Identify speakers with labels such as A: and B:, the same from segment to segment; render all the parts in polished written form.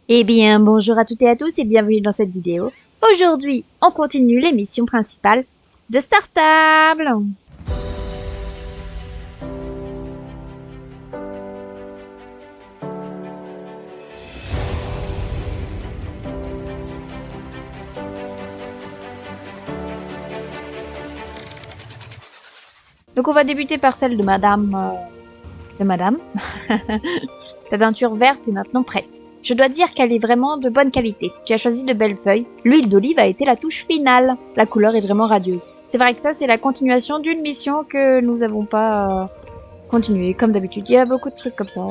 A: Eh bien, bonjour à toutes et à tous et bienvenue dans cette vidéo. Aujourd'hui, on continue l'émission principale de Startable. Donc on va débuter par celle de Madame... Ta teinture verte est maintenant prête. Je dois dire qu'elle est vraiment de bonne qualité. Tu as choisi de belles feuilles. L'huile d'olive a été la touche finale. La couleur est vraiment radieuse. C'est vrai que ça, c'est la continuation d'une mission que nous n'avons pas continuée. Comme d'habitude, il y a beaucoup de trucs comme ça.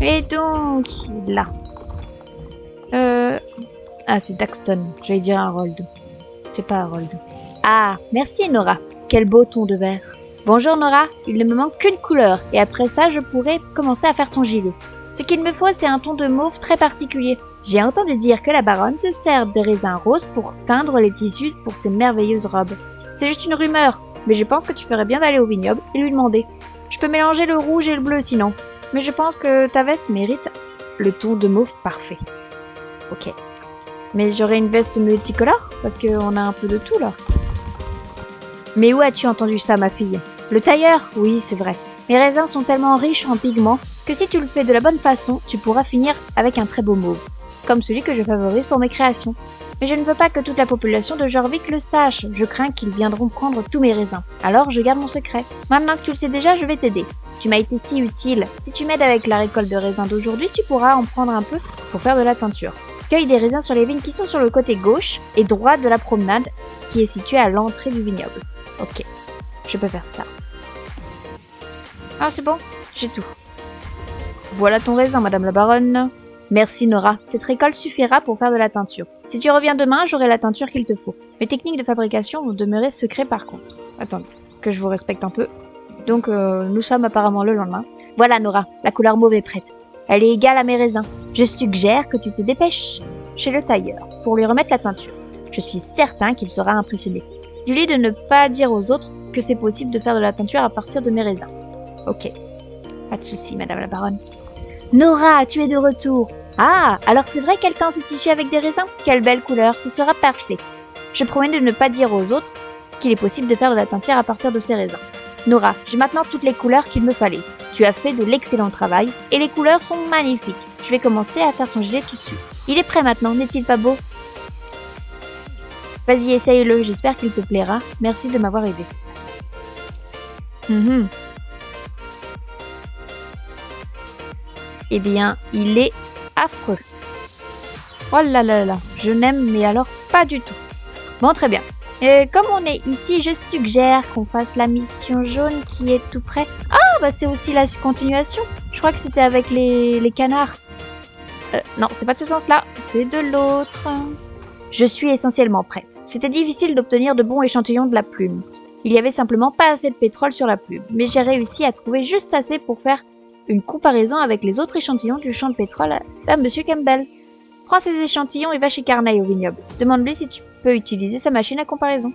A: Et donc, là. Ah, c'est Daxton. J'allais dire Harold. C'est pas Harold. Ah, merci Nora. Quel beau ton de vert. Bonjour Nora, il ne me manque qu'une couleur et après ça je pourrai commencer à faire ton gilet. Ce qu'il me faut c'est un ton de mauve très particulier. J'ai entendu dire que la baronne se sert de raisins roses pour teindre les tissus pour ses merveilleuses robes. C'est juste une rumeur, mais je pense que tu ferais bien d'aller au vignoble et lui demander. Je peux mélanger le rouge et le bleu sinon, mais je pense que ta veste mérite le ton de mauve parfait. Ok. Mais j'aurai une veste multicolore parce qu'on a un peu de tout là. Mais où as-tu entendu ça, ma fille? Le tailleur? Oui, c'est vrai. Mes raisins sont tellement riches en pigments que si tu le fais de la bonne façon, tu pourras finir avec un très beau mauve, comme celui que je favorise pour mes créations. Mais je ne veux pas que toute la population de Jorvik le sache, je crains qu'ils viendront prendre tous mes raisins. Alors je garde mon secret. Maintenant que tu le sais déjà, je vais t'aider. Tu m'as été si utile. Si tu m'aides avec la récolte de raisins d'aujourd'hui, tu pourras en prendre un peu pour faire de la teinture. Cueille des raisins sur les vignes qui sont sur le côté gauche et droit de la promenade qui est située à l'entrée du vignoble. Ok, je peux faire ça. Ah, c'est bon, j'ai tout. Voilà ton raisin, madame la baronne. Merci Nora, cette récolte suffira pour faire de la teinture. Si tu reviens demain, j'aurai la teinture qu'il te faut. Mes techniques de fabrication vont demeurer secrets par contre. Attendez, que je vous respecte un peu. Donc, nous sommes apparemment le lendemain. Voilà Nora, la couleur mauve est prête. Elle est égale à mes raisins. Je suggère que tu te dépêches chez le tailleur pour lui remettre la teinture. Je suis certain qu'il sera impressionné. Dis-lui de ne pas dire aux autres que c'est possible de faire de la teinture à partir de mes raisins. Ok. Pas de souci, madame la baronne. Nora, tu es de retour. Ah, alors c'est vrai qu'elle teint ses tissus avec des raisins? Quelle belle couleur, ce sera parfait. Je promets de ne pas dire aux autres qu'il est possible de faire de la teinture à partir de ces raisins. Nora, j'ai maintenant toutes les couleurs qu'il me fallait. Tu as fait de l'excellent travail et les couleurs sont magnifiques. Je vais commencer à faire ton gilet tout de suite. Il est prêt maintenant, n'est-il pas beau? Vas-y, essaye-le, j'espère qu'il te plaira. Merci de m'avoir aidé. Eh bien, il est affreux. Oh là là là, je n'aime mais alors pas du tout. Bon, très bien. Comme on est ici, je suggère qu'on fasse la mission jaune qui est tout près. Ah, bah c'est aussi la continuation. Je crois que c'était avec les canards. Non, c'est pas de ce sens-là, c'est de l'autre. Je suis essentiellement prête. C'était difficile d'obtenir de bons échantillons de la plume. Il y avait simplement pas assez de pétrole sur la plume, mais j'ai réussi à trouver juste assez pour faire une comparaison avec les autres échantillons du champ de pétrole à Monsieur Campbell. Prends ces échantillons et va chez Carneille au vignoble. Demande-lui si tu peux utiliser sa machine à comparaison.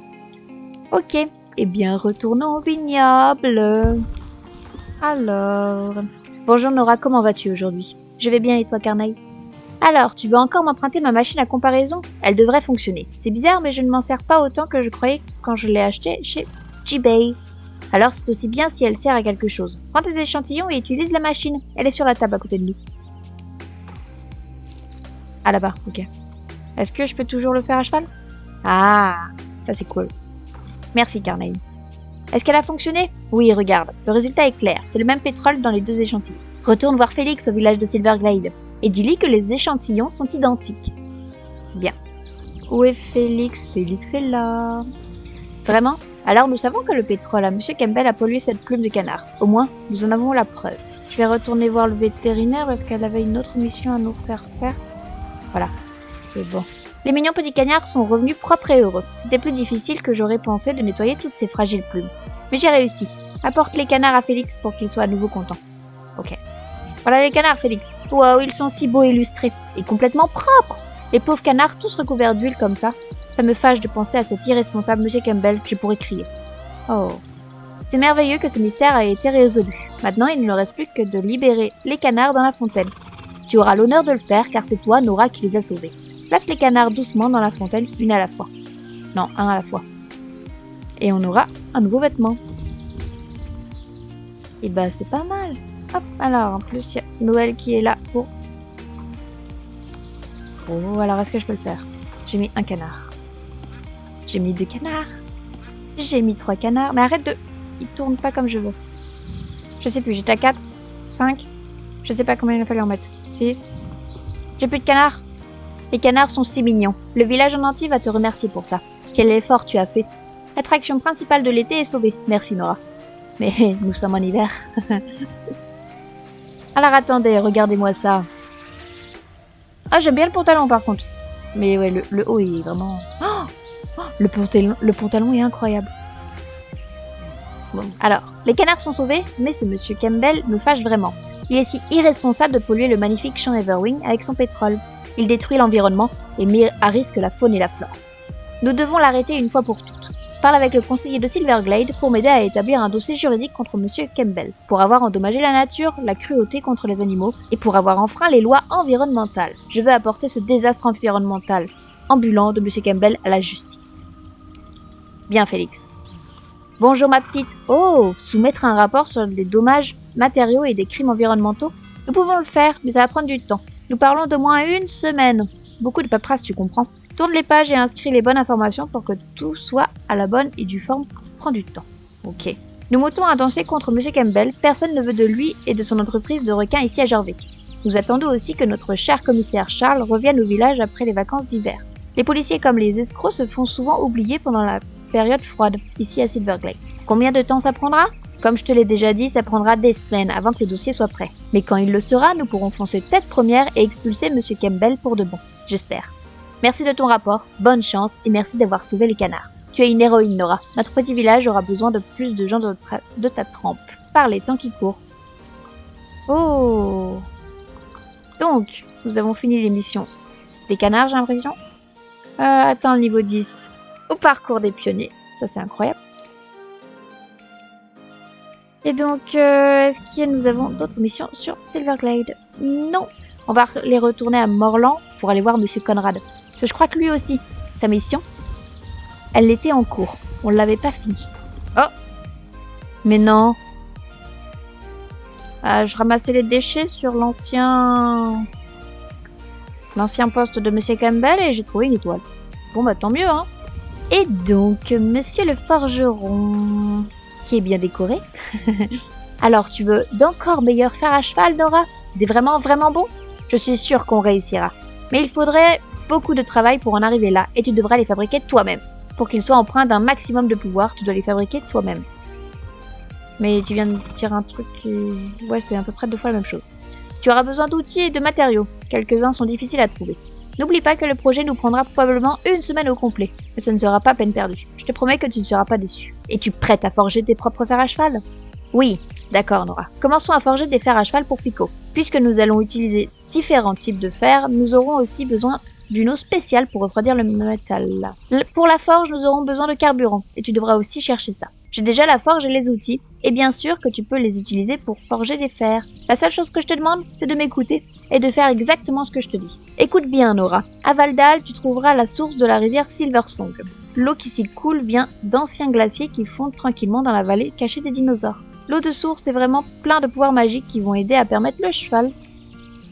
A: Ok, eh bien retournons au vignoble. Alors... Bonjour Nora, comment vas-tu aujourd'hui? Je vais bien et toi Carneille? Alors, tu veux encore m'emprunter ma machine à comparaison? Elle devrait fonctionner. C'est bizarre, mais je ne m'en sers pas autant que je croyais quand je l'ai achetée chez eBay. Alors, c'est aussi bien si elle sert à quelque chose. Prends tes échantillons et utilise la machine. Elle est sur la table à côté de nous. Ah, là-bas, ok. Est-ce que je peux toujours le faire à cheval? Ah, ça c'est cool. Merci, Carnegie. Est-ce qu'elle a fonctionné? Oui, regarde. Le résultat est clair. C'est le même pétrole dans les deux échantillons. Retourne voir Félix au village de Silverglade. Et dis-lui que les échantillons sont identiques. Bien. Où est Félix? Félix est là. Vraiment? Alors nous savons que le pétrole à Monsieur Campbell a pollué cette plume de canard. Au moins, nous en avons la preuve. Je vais retourner voir le vétérinaire parce qu'elle avait une autre mission à nous faire faire. Voilà. C'est bon. Les mignons petits canards sont revenus propres et heureux. C'était plus difficile que j'aurais pensé de nettoyer toutes ces fragiles plumes. Mais j'ai réussi. Apporte les canards à Félix pour qu'il soit à nouveau content. Ok. Voilà les canards, Félix. Waouh, ils sont si beaux et illustrés. Et complètement propres. Les pauvres canards tous recouverts d'huile comme ça. Ça me fâche de penser à cet irresponsable Monsieur Campbell. Je pourrais crier. Oh. C'est merveilleux que ce mystère ait été résolu. Maintenant, il ne reste plus que de libérer les canards dans la fontaine. Tu auras l'honneur de le faire car c'est toi, Nora, qui les a sauvés. Place les canards doucement dans la fontaine, une à la fois. Non, un à la fois. Et on aura un nouveau vêtement. Et bah c'est pas mal. Hop, alors en plus il y a Noël qui est là pour... Oh, alors est-ce que je peux le faire? J'ai mis un canard. J'ai mis 2 canards. J'ai mis 3 canards. Mais arrête de... Il tourne pas comme je veux. Je sais plus, j'étais à 4, 5. Je sais pas combien il a fallu en mettre. 6. J'ai plus de canards. Les canards sont si mignons. Le village en entier va te remercier pour ça. Quel effort tu as fait. L'attraction principale de l'été est sauvée. Merci Nora. Mais nous sommes en hiver. Alors attendez, regardez-moi ça. Ah, j'aime bien le pantalon par contre. Mais ouais, le haut il est vraiment... Oh, le pantalon est incroyable. Bon, alors, les canards sont sauvés, mais ce monsieur Campbell me fâche vraiment. Il est si irresponsable de polluer le magnifique champ Everwing avec son pétrole. Il détruit l'environnement et met à risque la faune et la flore. Nous devons l'arrêter une fois pour toutes. Parle avec le conseiller de Silverglade pour m'aider à établir un dossier juridique contre monsieur Campbell, pour avoir endommagé la nature, la cruauté contre les animaux et pour avoir enfreint les lois environnementales. Je veux apporter ce désastre environnemental ambulant de monsieur Campbell à la justice. Bien, Félix. Bonjour ma petite. Oh, soumettre un rapport sur les dommages matériaux et des crimes environnementaux? Nous pouvons le faire, mais ça va prendre du temps. Nous parlons d'au moins 1 semaine. Beaucoup de paperasse, tu comprends. Tourne les pages et inscris les bonnes informations pour que tout soit à la bonne et due forme. Prend du temps. Ok. Nous montons un dossier contre M. Campbell. Personne ne veut de lui et de son entreprise de requins ici à Jorvik. Nous attendons aussi que notre cher commissaire Charles revienne au village après les vacances d'hiver. Les policiers comme les escrocs se font souvent oublier pendant la période froide, ici à Silverglade. Combien de temps ça prendra? Comme je te l'ai déjà dit, ça prendra des semaines avant que le dossier soit prêt. Mais quand il le sera, nous pourrons foncer tête première et expulser M. Campbell pour de bon. J'espère. Merci de ton rapport, bonne chance et merci d'avoir sauvé les canards. Tu es une héroïne, Nora. Notre petit village aura besoin de plus de gens de ta trempe. Par les temps qui courent. Oh! Donc, nous avons fini l'émission des canards, j'ai l'impression. Attends, le niveau 10. Au parcours des pionniers. Ça, c'est incroyable. Et donc, est-ce que nous avons d'autres missions sur Silverglade? Non. On va les retourner à Morland pour aller voir Monsieur Conrad. Parce que je crois que lui aussi, sa mission, elle était en cours. On ne l'avait pas finie. Oh! Mais non. Je ramassais les déchets sur l'ancien poste de Monsieur Campbell et j'ai trouvé une étoile. Bon bah tant mieux, hein. Et donc, Monsieur le forgeron, qui est bien décoré. Alors, tu veux d'encore meilleurs fers à cheval, Nora? Des vraiment, vraiment bons? Je suis sûre qu'on réussira. Mais il faudrait beaucoup de travail pour en arriver là, et tu devrais les fabriquer toi-même. Pour qu'ils soient empreints d'un maximum de pouvoir, tu dois les fabriquer toi-même. Mais tu viens de dire un truc qui... Ouais, c'est à peu près 2 fois la même chose. Tu auras besoin d'outils et de matériaux. Quelques-uns sont difficiles à trouver. N'oublie pas que le projet nous prendra probablement 1 semaine au complet. Mais ça ne sera pas peine perdue. Je te promets que tu ne seras pas déçu. Es-tu prête à forger tes propres fers à cheval? Oui, d'accord Nora. Commençons à forger des fers à cheval pour Pico. Puisque nous allons utiliser différents types de fer, nous aurons aussi besoin d'une eau spéciale pour refroidir le métal. Pour la forge, nous aurons besoin de carburant. Et tu devras aussi chercher ça. J'ai déjà la forge et les outils. Et bien sûr que tu peux les utiliser pour forger des fers. La seule chose que je te demande, c'est de m'écouter et de faire exactement ce que je te dis. Écoute bien, Nora. À Valdal, tu trouveras la source de la rivière Silversong. L'eau qui s'y coule vient d'anciens glaciers qui fondent tranquillement dans la vallée cachée des dinosaures. L'eau de source est vraiment plein de pouvoirs magiques qui vont aider à permettre le cheval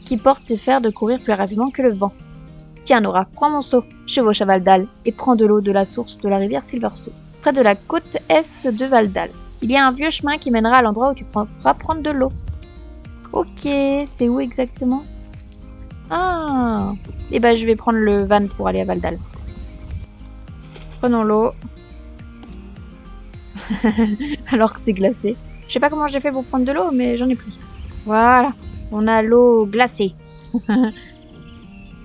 A: qui porte ses fers de courir plus rapidement que le vent. Tiens, Nora, prends mon seau, chevauche à Valdal et prends de l'eau de la source de la rivière Silversong, près de la côte est de Valdal. Il y a un vieux chemin qui mènera à l'endroit où tu pourras prendre de l'eau. Ok, c'est où exactement? Ah, et ben je vais prendre le van pour aller à Valdal. Prenons l'eau. Alors que c'est glacé. Je sais pas comment j'ai fait pour prendre de l'eau, mais j'en ai pris. Voilà, on a l'eau glacée.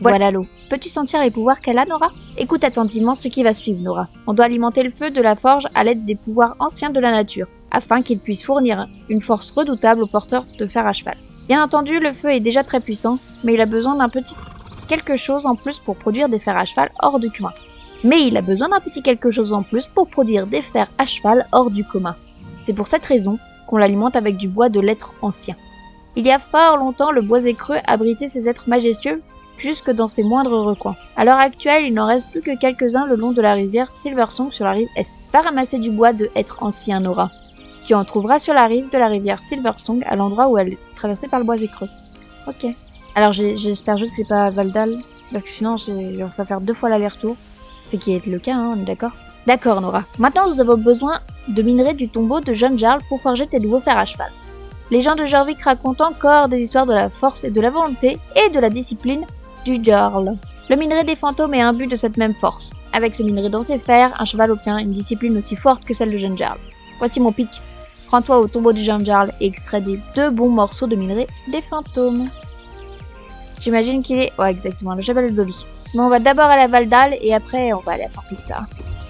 A: Voilà l'eau. Peux-tu sentir les pouvoirs qu'elle a, Nora? Écoute attentivement ce qui va suivre, Nora. On doit alimenter le feu de la forge à l'aide des pouvoirs anciens de la nature, afin qu'il puisse fournir une force redoutable aux porteurs de fer à cheval. Bien entendu, le feu est déjà très puissant, mais il a besoin d'un petit quelque chose en plus pour produire des fers à cheval hors du commun. C'est pour cette raison qu'on l'alimente avec du bois de l'être ancien. Il y a fort longtemps, le bois écreux abritait ces êtres majestueux jusque dans ses moindres recoins. À l'heure actuelle, il n'en reste plus que quelques-uns le long de la rivière Silversong sur la rive est. Va ramasser du bois de hêtre ancien, Nora. Tu en trouveras sur la rive de la rivière Silversong, à l'endroit où elle est traversée par le bois écreux. Ok. Alors j'espère juste que c'est pas Valdal, parce que sinon je vais faire 2 fois l'aller-retour. Ce qui est le cas, hein, on est d'accord? D'accord, Nora. Maintenant, nous avons besoin de minerai du tombeau de Jeune Jarl pour forger tes nouveaux fers à cheval. Les gens de Jorvik racontent encore des histoires de la force et de la volonté et de la discipline du Jarl. Le minerai des fantômes est imbu de cette même force. Avec ce minerai dans ses fers, un cheval obtient une discipline aussi forte que celle de Jeune Jarl. Voici mon pic. Rends-toi au tombeau du Jeune Jarl et extrais des 2 bons morceaux de minerai des fantômes. J'imagine qu'il est... Ouais, exactement, le cheval de Dobby. Mais on va d'abord aller à Valdal et après on va aller à Fort Pizza.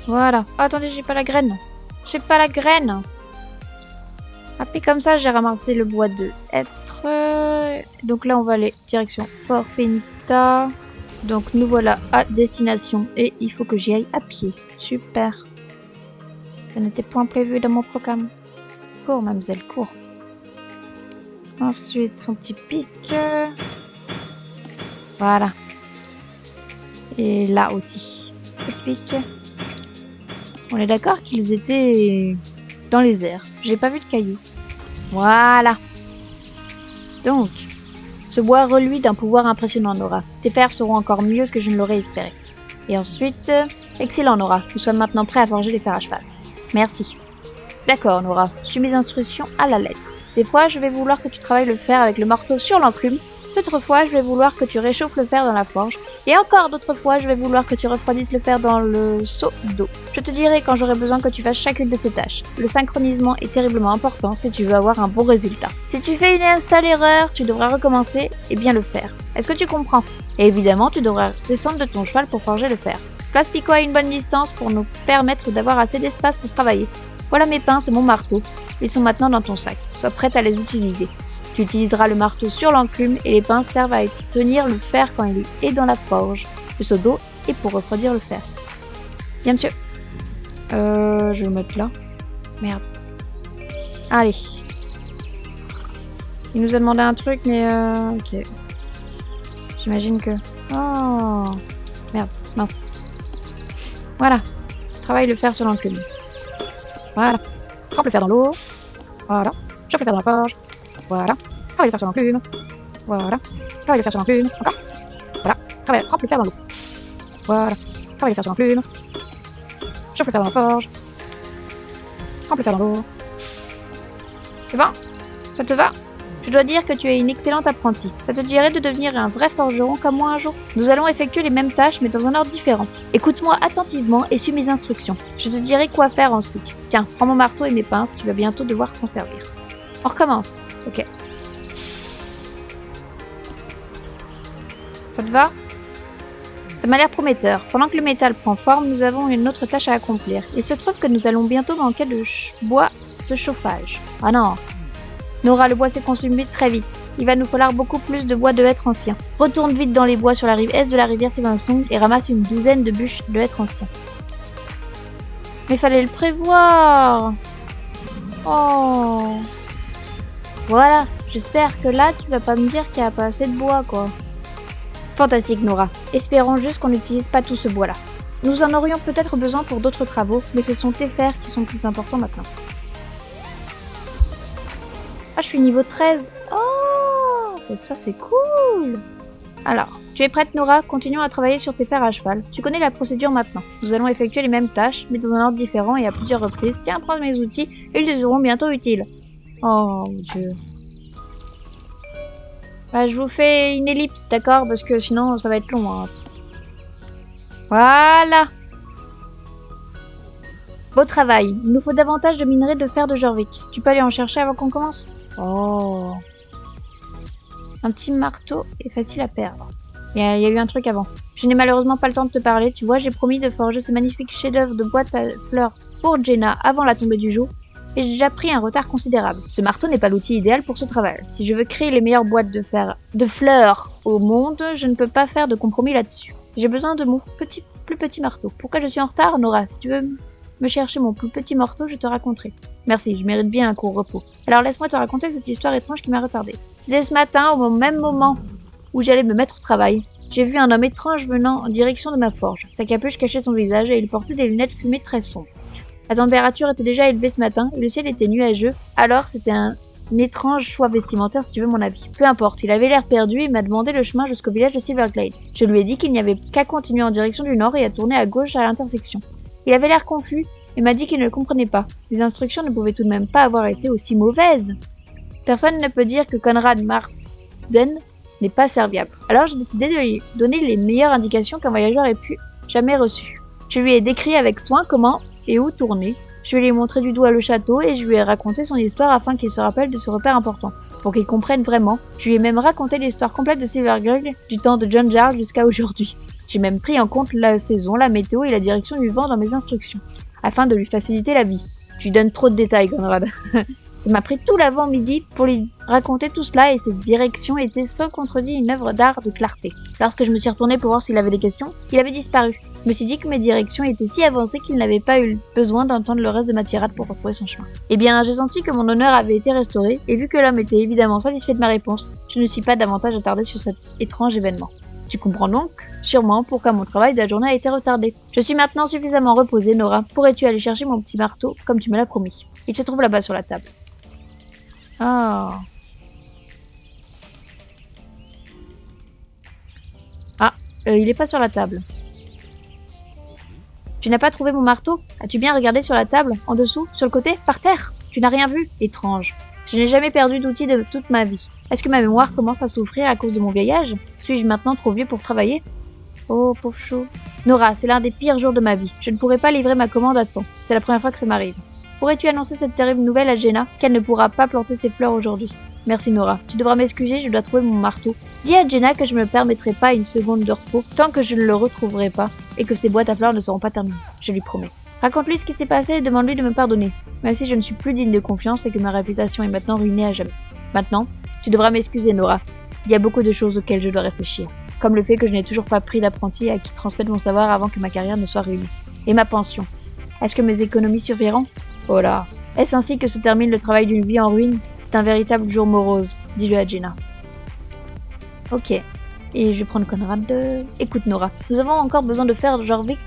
A: Voilà. Oh, attendez, j'ai pas la graine. J'ai pas la graine. Ah, puis comme ça, j'ai ramassé le bois de hêtre. Donc là, on va aller direction Fort Penita. Donc nous voilà à destination et il faut que j'y aille à pied. Super. Ça n'était point prévu dans mon programme. Cours, mademoiselle, cours. Ensuite, son petit pic. Voilà. Et là aussi. Petit pic. On est d'accord qu'ils étaient dans les airs. J'ai pas vu de cailloux. Voilà. Donc, ce bois reluit d'un pouvoir impressionnant, Nora. Tes fers seront encore mieux que je ne l'aurais espéré. Et ensuite... excellent, Nora. Nous sommes maintenant prêts à forger les fers à cheval. Merci. D'accord, Nora. Suis mes instructions à la lettre. Des fois, je vais vouloir que tu travailles le fer avec le marteau sur l'enclume. D'autres fois, je vais vouloir que tu réchauffes le fer dans la forge. Et encore d'autres fois, je vais vouloir que tu refroidisses le fer dans le seau d'eau. Je te dirai quand j'aurai besoin que tu fasses chacune de ces tâches. Le synchronisement est terriblement important si tu veux avoir un bon résultat. Si tu fais une seule erreur, tu devras recommencer et bien le faire. Est-ce que tu comprends? Et évidemment, tu devras descendre de ton cheval pour forger le fer. Place Pico à une bonne distance pour nous permettre d'avoir assez d'espace pour travailler. Voilà mes pinces et mon marteau. Ils sont maintenant dans ton sac. Sois prête à les utiliser. Tu utiliseras le marteau sur l'enclume et les pinces servent à tenir le fer quand il est dans la forge. Le seau d'eau est pour refroidir le fer. Bien monsieur. Je vais le mettre là. Merde. Allez. Il nous a demandé un truc mais ok. J'imagine que... Oh. Merde, mince. Voilà. Travaille le fer sur l'enclume. Voilà. Trempe le fer dans l'eau. Voilà. Chauffe le fer dans la forge. Voilà. Travaille le fer sur l'enclume. Voilà. Travaille le fer sur l'enclume. Encore. Voilà. Trempe le fer dans l'eau. Voilà. Travaille le fer sur l'enclume. Chauffe le fer dans la forge. Trempe le fer dans l'eau. C'est bon? Ça te va? Je dois dire que tu es une excellente apprentie. Ça te dirait de devenir un vrai forgeron comme moi un jour? Nous allons effectuer les mêmes tâches mais dans un ordre différent. Écoute-moi attentivement et suis mes instructions. Je te dirai quoi faire ensuite. Tiens, prends mon marteau et mes pinces, tu vas bientôt devoir t'en servir. On recommence. Ok. Ça te va? Ça m'a l'air prometteur. Pendant que le métal prend forme, nous avons une autre tâche à accomplir. Il se trouve que nous allons bientôt manquer de bois de chauffage. Ah non. Nora, le bois s'est consumé très vite. Il va nous falloir beaucoup plus de bois de hêtre ancien. Retourne vite dans les bois sur la rive est de la rivière Silversong et ramasse une douzaine de bûches de hêtre ancien. Mais fallait le prévoir. Oh. Voilà, j'espère que là tu vas pas me dire qu'il n'y a pas assez de bois quoi. Fantastique Nora. Espérons juste qu'on n'utilise pas tout ce bois là. Nous en aurions peut-être besoin pour d'autres travaux, mais ce sont tes fers qui sont plus importants maintenant. Ah, je suis niveau 13. Oh, et ça c'est cool. Alors, tu es prête Nora? Continuons à travailler sur tes fers à cheval. Tu connais la procédure maintenant. Nous allons effectuer les mêmes tâches, mais dans un ordre différent et à plusieurs reprises. Tiens, prends mes outils, ils te seront bientôt utiles. Oh mon dieu. Bah, je vous fais une ellipse, d'accord? Parce que sinon ça va être long. Hein. Voilà. Beau travail. Il nous faut davantage de minerais de fer de Jorvik. Tu peux aller en chercher avant qu'on commence? Oh. Un petit marteau est facile à perdre. Il y a eu un truc avant. Je n'ai malheureusement pas le temps de te parler. Tu vois, j'ai promis de forger ce magnifique chef-d'œuvre de boîte à fleurs pour Jenna avant la tombée du jour. Et j'ai déjà pris un retard considérable. Ce marteau n'est pas l'outil idéal pour ce travail. Si je veux créer les meilleures boîtes de fleurs au monde, je ne peux pas faire de compromis là-dessus. J'ai besoin de mon plus petit marteau. Pourquoi je suis en retard, Nora? Si tu veux me chercher mon plus petit marteau, je te raconterai. Merci, je mérite bien un court repos. Alors laisse-moi te raconter cette histoire étrange qui m'a retardé. Dès ce matin, au même moment où j'allais me mettre au travail, j'ai vu un homme étrange venant en direction de ma forge. Sa capuche cachait son visage et il portait des lunettes fumées très sombres. La température était déjà élevée ce matin et le ciel était nuageux, alors c'était un étrange choix vestimentaire si tu veux mon avis. Peu importe, il avait l'air perdu et m'a demandé le chemin jusqu'au village de Silverglade. Je lui ai dit qu'il n'y avait qu'à continuer en direction du nord et à tourner à gauche à l'intersection. Il avait l'air confus et m'a dit qu'il ne le comprenait pas. Les instructions ne pouvaient tout de même pas avoir été aussi mauvaises. Personne ne peut dire que Conrad Marsden n'est pas serviable. Alors j'ai décidé de lui donner les meilleures indications qu'un voyageur ait pu jamais reçues. Je lui ai décrit avec soin comment et où tourner. Je lui ai montré du doigt le château et je lui ai raconté son histoire afin qu'il se rappelle de ce repère important. Pour qu'il comprenne vraiment, je lui ai même raconté l'histoire complète de Silverglade du temps de John Jarl jusqu'à aujourd'hui. J'ai même pris en compte la saison, la météo et la direction du vent dans mes instructions, afin de lui faciliter la vie. Tu lui donnes trop de détails, Conrad. Ça m'a pris tout l'avant-midi pour lui raconter tout cela et cette direction était sans contredit une œuvre d'art de clarté. Lorsque je me suis retournée pour voir s'il avait des questions, il avait disparu. Je me suis dit que mes directions étaient si avancées qu'il n'avait pas eu besoin d'entendre le reste de ma tirade pour retrouver son chemin. Eh bien, j'ai senti que mon honneur avait été restauré et vu que l'homme était évidemment satisfait de ma réponse, je ne suis pas davantage attardée sur cet étrange événement. Tu comprends donc, sûrement, pourquoi mon travail de la journée a été retardé. Je suis maintenant suffisamment reposée, Nora. Pourrais-tu aller chercher mon petit marteau, comme tu me l'as promis? Il se trouve là-bas sur la table. Ah. Il est pas sur la table. Tu n'as pas trouvé mon marteau? As-tu bien regardé sur la table? En dessous? Sur le côté? Par terre? Tu n'as rien vu? Étrange. Je n'ai jamais perdu d'outil de toute ma vie. Est-ce que ma mémoire commence à souffrir à cause de mon vieil âge? Suis-je maintenant trop vieux pour travailler? Oh, pauvre chou. Nora, c'est l'un des pires jours de ma vie. Je ne pourrai pas livrer ma commande à temps. C'est la première fois que ça m'arrive. Pourrais-tu annoncer cette terrible nouvelle à Jenna, qu'elle ne pourra pas planter ses fleurs aujourd'hui? Merci Nora. Tu devras m'excuser, je dois trouver mon marteau. Dis à Jenna que je ne me permettrai pas une seconde de repos tant que je ne le retrouverai pas et que ses boîtes à fleurs ne seront pas terminées. Je lui promets. Raconte-lui ce qui s'est passé et demande-lui de me pardonner, même si je ne suis plus digne de confiance et que ma réputation est maintenant ruinée à jamais. Maintenant, tu devras m'excuser Nora. Il y a beaucoup de choses auxquelles je dois réfléchir, comme le fait que je n'ai toujours pas pris d'apprenti à qui transmettre mon savoir avant que ma carrière ne soit ruinée. Et ma pension. Est-ce que mes économies suffiront? Oh là. Est-ce ainsi que se termine le travail d'une vie en ruine? C'est un véritable jour morose, dis-le à Jenna. Ok. Et je vais prendre Conrad de... Écoute Nora, nous avons encore besoin de fer Jorvik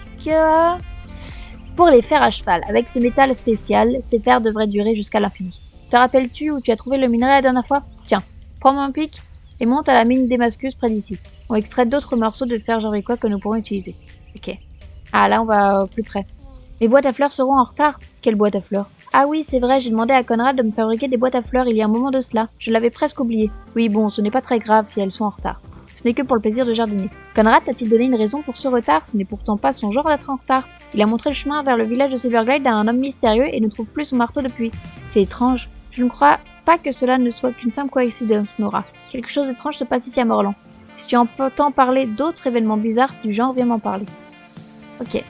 A: pour les fers à cheval. Avec ce métal spécial, ces fers devraient durer jusqu'à l'infini. Te rappelles-tu où tu as trouvé le minerai la dernière fois? Tiens, prends mon pic et monte à la mine Damascus près d'ici. On extrait d'autres morceaux de fer jorvicois que nous pourrons utiliser. Ok. Ah là on va plus près. Mes boîtes à fleurs seront en retard. Quelle boîte à fleurs? Ah oui, c'est vrai, j'ai demandé à Conrad de me fabriquer des boîtes à fleurs il y a un moment de cela. Je l'avais presque oublié. Oui, bon, ce n'est pas très grave si elles sont en retard. Ce n'est que pour le plaisir de jardiner. Conrad t'a-t-il donné une raison pour ce retard? Ce n'est pourtant pas son genre d'être en retard. Il a montré le chemin vers le village de Silverglade à un homme mystérieux et ne trouve plus son marteau depuis. C'est étrange. Je ne crois pas que cela ne soit qu'une simple coïncidence, Nora. Quelque chose d'étrange se passe ici à Morland. Si tu entends parler d'autres événements bizarres du genre, viens m'en parler. Ok.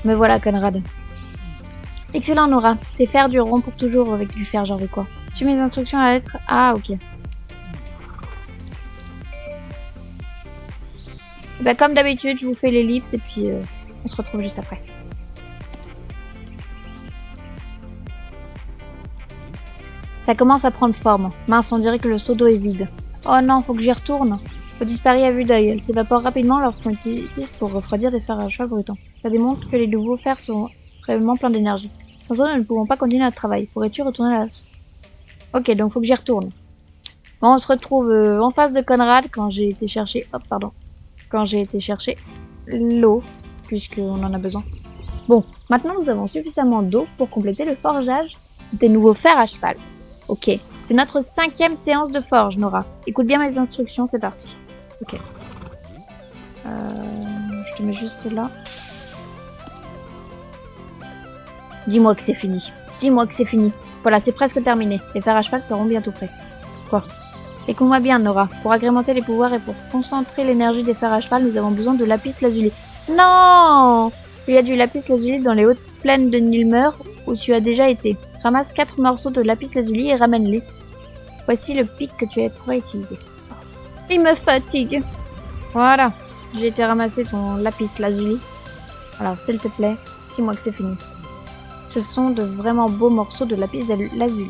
A: Me voilà, Conrad. Excellent, Nora. Tes fers dureront pour toujours avec du fer, genre de quoi. Suis mes instructions à la lettre. Ah, ok. Bah, comme d'habitude, je vous fais l'ellipse et puis on se retrouve juste après. Ça commence à prendre forme. Mince, on dirait que le seau d'eau est vide. Oh non, faut que j'y retourne. L'eau disparaît à vue d'œil. Elle s'évapore rapidement lorsqu'on l'utilise pour refroidir des fers à cheval brûlants. Ça démontre que les nouveaux fers sont vraiment pleins d'énergie. Sans eux, nous ne pouvons pas continuer notre travail. Pourrais-tu retourner là? Ok, donc faut que j'y retourne. Bon, on se retrouve en face de Conrad quand j'ai été chercher... Hop, pardon. Quand j'ai été chercher l'eau, puisqu'on en a besoin. Bon, maintenant nous avons suffisamment d'eau pour compléter le forgeage des nouveaux fers à cheval. Ok, c'est notre 5e séance de forge, Nora. Écoute bien mes instructions, c'est parti. Ok. Je te mets juste là. Dis-moi que c'est fini. Dis-moi que c'est fini. Voilà, c'est presque terminé. Les fers à cheval seront bientôt prêts. Quoi? Écoute-moi bien, Nora. Pour agrémenter les pouvoirs et pour concentrer l'énergie des fers à cheval, nous avons besoin de lapis lazuli. Non! Il y a du lapis lazuli dans les hautes plaines de Nilmer où tu as déjà été. Ramasse 4 morceaux de lapis lazuli et ramène-les. Voici le pic que tu pourras utiliser. Il me fatigue. Voilà. j'ai été ramasser ton lapis lazuli. Alors, s'il te plaît, dis-moi que c'est fini. Ce sont de vraiment beaux morceaux de lapis lazuli.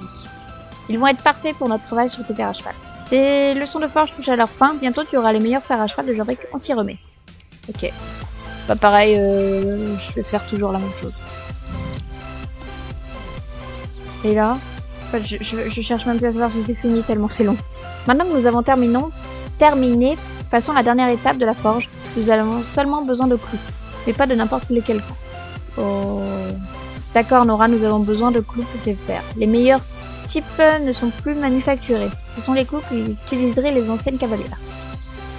A: Ils vont être parfaits pour notre travail sur tes fers à cheval. Tes leçons de forge touchent à leur fin. Bientôt, tu auras les meilleurs fers à cheval de Jorvik. On s'y remet. Ok. Pas pareil, je vais faire toujours la même chose. Et là, en fait, je cherche même plus à savoir si c'est fini tellement c'est long. Maintenant que nous avons terminé, passons à la dernière étape de la forge. Nous avons seulement besoin de clous, mais pas de n'importe lesquels clous. Oh. D'accord Nora, nous avons besoin de clous pour tes fers. Les meilleurs types ne sont plus manufacturés. Ce sont les clous qu'utiliseraient les anciennes cavalières.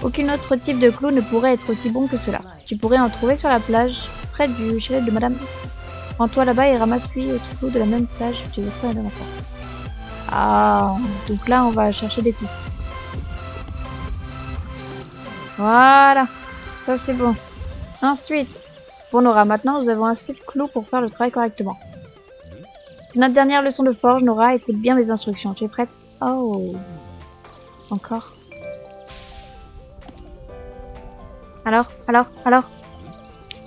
A: Aucun autre type de clou ne pourrait être aussi bon que cela. Tu pourrais en trouver sur la plage, près du chalet de Madame. Rends-toi là-bas et ramasse-lui les clous de la même plage que tu les as trouvés la dernière fois. Ah, donc là on va chercher des clous. Voilà, ça c'est bon. Ensuite, pour Nora, maintenant nous avons assez de clous pour faire le travail correctement. C'est notre dernière leçon de forge, Nora, écoute bien mes instructions. Tu es prête? Oh, encore. Alors.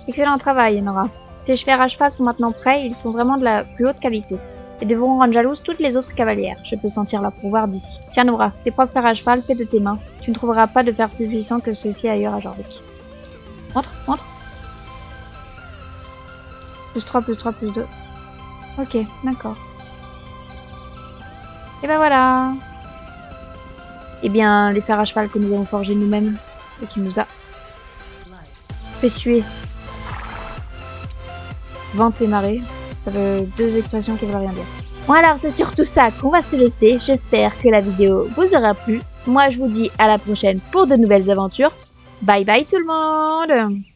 A: Excellent travail, Nora. Tes fers à cheval sont maintenant prêts, ils sont vraiment de la plus haute qualité. Et devront rendre jalouses toutes les autres cavalières. Je peux sentir leur pouvoir d'ici. Tiens Nora, tes propres fers à cheval faits de tes mains. Tu ne trouveras pas de fer plus puissant que ceux-ci ailleurs à Jorvik. Montre. Plus 3, plus 2. Ok, d'accord. Et ben voilà. Eh bien, les fers à cheval que nous avons forgés nous-mêmes et qui nous a fait suer. Vente et marée, ça veut deux expressions qui veulent rien dire. Bon alors c'est surtout ça qu'on va se laisser, j'espère que la vidéo vous aura plu. Moi je vous dis à la prochaine pour de nouvelles aventures. Bye bye tout le monde!